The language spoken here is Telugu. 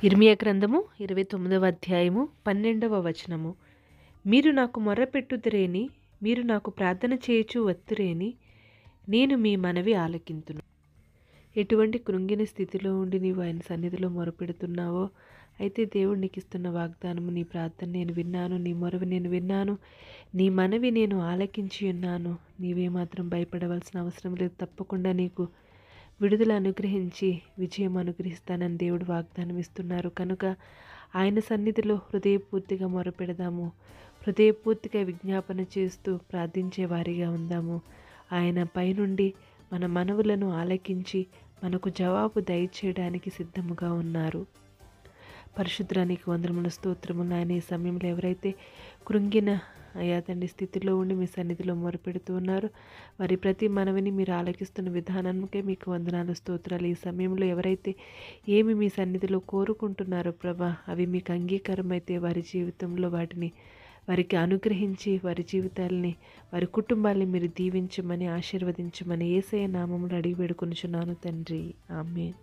ఇర్మియా గ్రంథము 29వ అధ్యాయము 12వ వచనము. మీరు నాకు మొర్రపెట్టుదురేని, మీరు నాకు ప్రార్థన చేయుచు వత్తురేని, నేను మీ మనవి ఆలకింతును. ఎటువంటి కృంగిన స్థితిలో ఉండి నీవు ఆయన సన్నిధిలో మొరపెడుతున్నావో, అయితే దేవుడు నీకు ఇస్తున్న వాగ్దానము, నీ ప్రార్థన నేను విన్నాను, నీ మొరవి నేను విన్నాను, నీ మనవి నేను ఆలకించి ఉన్నాను. నీవేమాత్రం భయపడవలసిన అవసరం లేదు. తప్పకుండా నీకు విడుదల అనుగ్రహించి విజయం అనుగ్రహిస్తానని దేవుడు వాగ్దానం ఇస్తున్నారు. కనుక ఆయన సన్నిధిలో హృదయపూర్తిగా మొరపెడదాము. హృదయపూర్తిగా విజ్ఞాపన చేస్తూ ప్రార్థించే వారిగా ఉందాము. ఆయన పైనుండి మన మనవులను ఆలకించి మనకు జవాబు దయచేయడానికి సిద్ధముగా ఉన్నారు. పరిశుద్ధానికి వందనములు, స్తోత్రములు. ఆయన ఈ సమయంలో ఎవరైతే కృంగిన అయ్యా తండ్రి స్థితిలో ఉండి మీ సన్నిధిలో మొరపెడుతూ ఉన్నారు, వారి ప్రతి మనవిని మీరు ఆలకిస్తున్న విధానానికే మీకు వందనాలు, స్తోత్రాలు. ఈ సమయంలో ఎవరైతే ఏమి మీ సన్నిధిలో కోరుకుంటున్నారో ప్రభా, అవి మీకు అంగీకారం అయితే వారి జీవితంలో వాటిని వారికి అనుగ్రహించి వారి జీవితాలని, వారి కుటుంబాలని మీరు దీవించమని, ఆశీర్వదించమని యేసయ్య నామములో అడిగి వేడుకొనుచున్నాను తండ్రి. ఆమేన్.